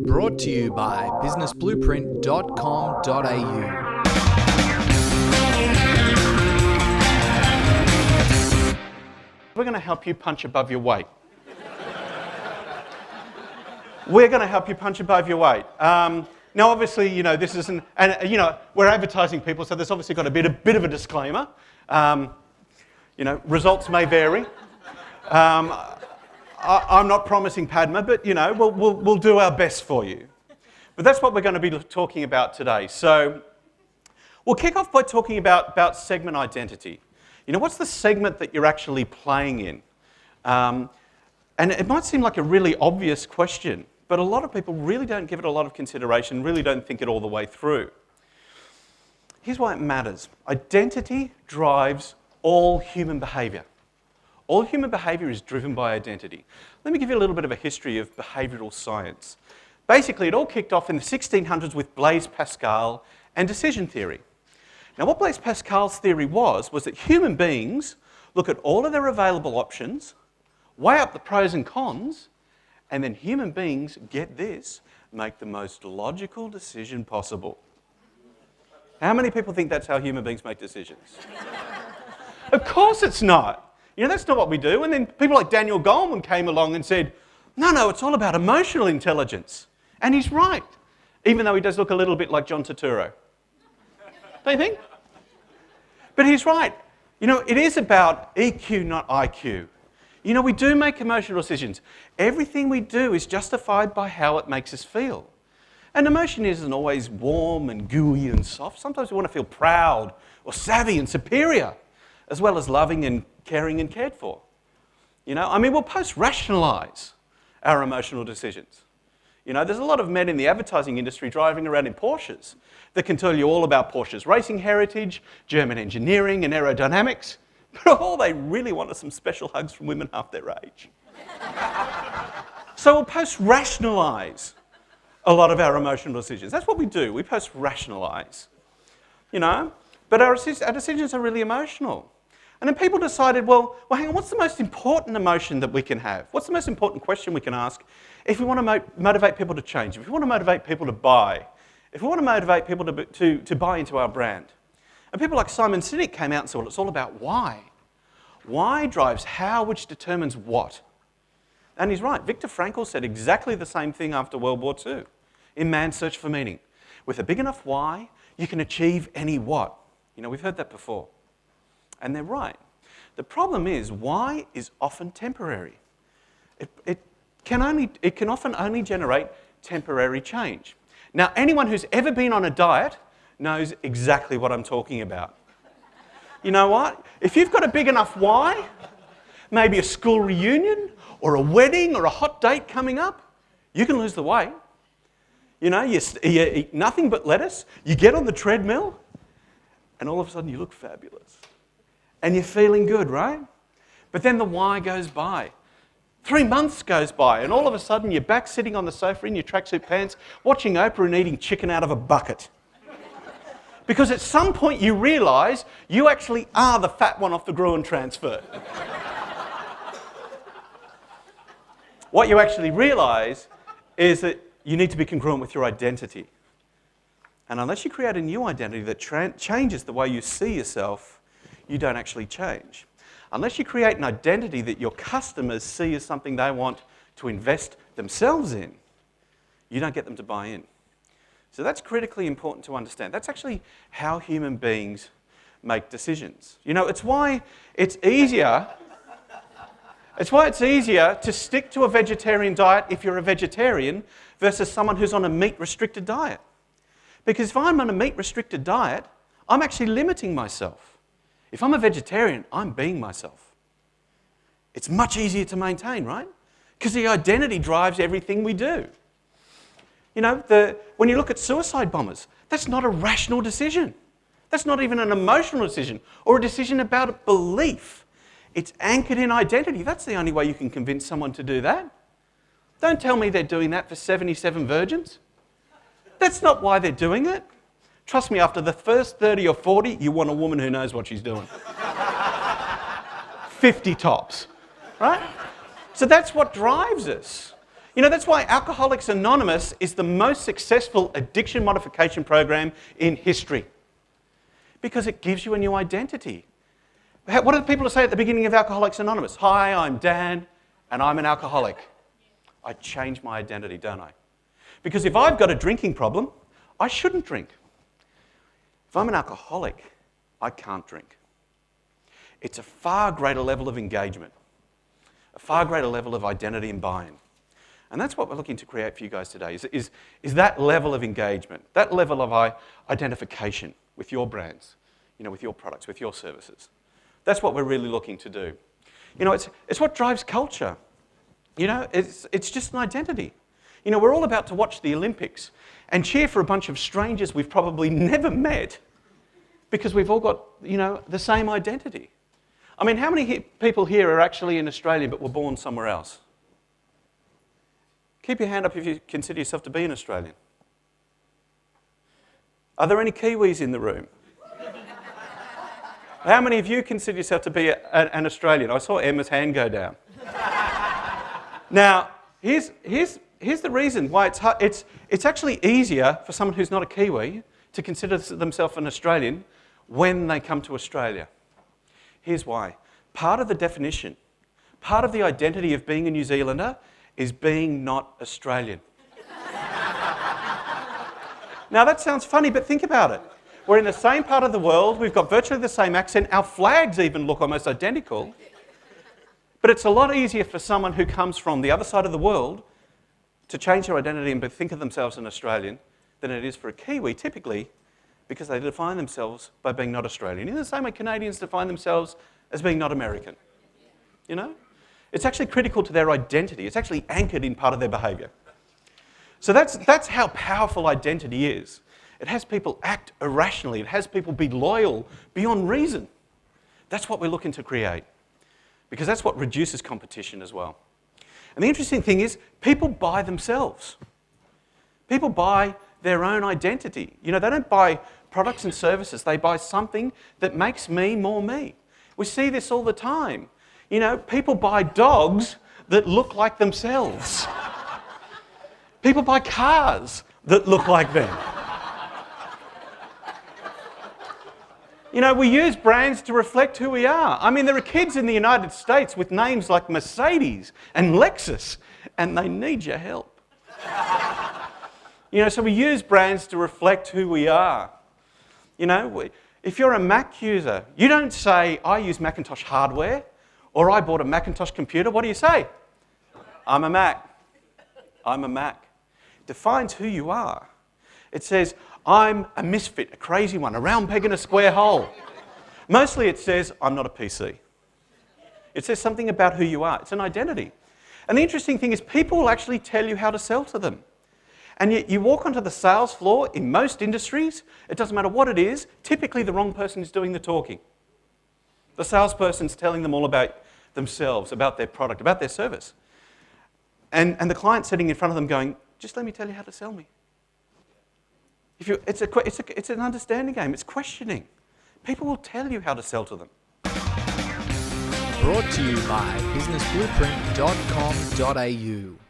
Brought to you by businessblueprint.com.au. We're going to help you punch above your weight. We're going to help you punch above your weight. Now, obviously, this isn't, and we're advertising people, so there's obviously got a bit of a disclaimer. Results may vary. I'm not promising Padma, but we'll do our best for you. But that's what we're going to be talking about today. So we'll kick off by talking about segment identity. What's the segment that you're actually playing in? And it might seem like a really obvious question, but a lot of people really don't give it a lot of consideration, really don't think it all the way through. Here's why it matters. Identity drives all human behaviour. All human behaviour is driven by identity. Let me give you a little bit of a history of behavioural science. Basically, it all kicked off in the 1600s with Blaise Pascal and decision theory. Now, what Blaise Pascal's theory was that human beings look at all of their available options, weigh up the pros and cons, and then human beings, get this, make the most logical decision possible. How many people think that's how human beings make decisions? Of course it's not. That's not what we do. And then people like Daniel Goleman came along and said, no, it's all about emotional intelligence. And he's right, even though he does look a little bit like John Turturro. Don't you think? But he's right. It is about EQ, not IQ. We do make emotional decisions. Everything we do is justified by how it makes us feel. And emotion isn't always warm and gooey and soft. Sometimes we want to feel proud or savvy and superior, as well as loving and caring and cared for. We'll post-rationalise our emotional decisions. There's a lot of men in the advertising industry driving around in Porsches that can tell you all about Porsche's racing heritage, German engineering and aerodynamics, but all they really want are some special hugs from women half their age. So we'll post-rationalise a lot of our emotional decisions. That's what we do. We post-rationalise. But our decisions are really emotional. And then people decided, well, hang on, what's the most important emotion that we can have? What's the most important question we can ask if we want to motivate people to change, if we want to motivate people to buy, if we want to motivate people to buy into our brand? And people like Simon Sinek came out and said, well, it's all about why. Why drives how, which determines what. And he's right. Viktor Frankl said exactly the same thing after World War II in Man's Search for Meaning. With a big enough why, you can achieve any what. We've heard that before. And they're right. The problem is, why is often temporary. It can often only generate temporary change. Now, anyone who's ever been on a diet knows exactly what I'm talking about. You know what? If you've got a big enough why, maybe a school reunion or a wedding or a hot date coming up, you can lose the weight. You eat nothing but lettuce, you get on the treadmill, and all of a sudden you look fabulous. And you're feeling good, right? But then the why goes by. 3 months goes by, and all of a sudden you're back sitting on the sofa in your tracksuit pants, watching Oprah and eating chicken out of a bucket. Because at some point you realise you actually are the fat one off the Gruen transfer. What you actually realise is that you need to be congruent with your identity. And unless you create a new identity that changes the way you see yourself, you don't actually change. Unless you create an identity that your customers see as something they want to invest themselves in, you don't get them to buy in. So that's critically important to understand. That's actually how human beings make decisions. It's why it's easier to stick to a vegetarian diet if you're a vegetarian versus someone who's on a meat-restricted diet. Because if I'm on a meat-restricted diet, I'm actually limiting myself. If I'm a vegetarian, I'm being myself. It's much easier to maintain, right? Because the identity drives everything we do. When you look at suicide bombers, that's not a rational decision. That's not even an emotional decision or a decision about a belief. It's anchored in identity. That's the only way you can convince someone to do that. Don't tell me they're doing that for 77 virgins. That's not why they're doing it. Trust me, after the first 30 or 40, you want a woman who knows what she's doing. 50 tops, right? So that's what drives us. You know, that's why Alcoholics Anonymous is the most successful addiction modification program in history. Because it gives you a new identity. What do the people say at the beginning of Alcoholics Anonymous? Hi, I'm Dan, and I'm an alcoholic. I change my identity, don't I? Because if I've got a drinking problem, I shouldn't drink. If I'm an alcoholic, I can't drink. It's a far greater level of engagement, a far greater level of identity and buy-in. And that's what we're looking to create for you guys today, is that level of engagement, that level of identification with your brands, you know, with your products, with your services. That's what we're really looking to do. You know, it's what drives culture. You know, it's just an identity. You know, we're all about to watch the Olympics and cheer for a bunch of strangers we've probably never met because we've all got, you know, the same identity. I mean, how many people here are actually in Australia but were born somewhere else? Keep your hand up if you consider yourself to be an Australian. Are there any Kiwis in the room? How many of you consider yourself to be an Australian? I saw Emma's hand go down. Now, here's the reason why it's hard. It's actually easier for someone who's not a Kiwi to consider themselves an Australian when they come to Australia. Here's why. Part of the definition, part of the identity of being a New Zealander is being not Australian. Now that sounds funny, but think about it. We're in the same part of the world, we've got virtually the same accent, our flags even look almost identical. But it's a lot easier for someone who comes from the other side of the world to change their identity and think of themselves as an Australian than it is for a Kiwi, typically, because they define themselves by being not Australian. In the same way Canadians define themselves as being not American. You know? It's actually critical to their identity. It's actually anchored in part of their behaviour. So that's how powerful identity is. It has people act irrationally. It has people be loyal beyond reason. That's what we're looking to create. Because that's what reduces competition as well. And the interesting thing is, people buy themselves. People buy their own identity. You know, they don't buy products and services. They buy something that makes me more me. We see this all the time. You know, people buy dogs that look like themselves. People buy cars that look like them. You know, we use brands to reflect who we are. I mean, there are kids in the United States with names like Mercedes and Lexus, and they need your help. You know, so we use brands to reflect who we are. You know, if you're a Mac user, you don't say, I use Macintosh hardware, or I bought a Macintosh computer. What do you say? I'm a Mac. I'm a Mac. It defines who you are. It says, I'm a misfit, a crazy one, a round peg in a square hole. Mostly it says, I'm not a PC. It says something about who you are. It's an identity. And the interesting thing is people will actually tell you how to sell to them. And yet you walk onto the sales floor in most industries, it doesn't matter what it is, typically the wrong person is doing the talking. The salesperson's telling them all about themselves, about their product, about their service. And the client's sitting in front of them going, just let me tell you how to sell me. It's an understanding game. It's questioning. People will tell you how to sell to them. Brought to you by businessblueprint.com.au.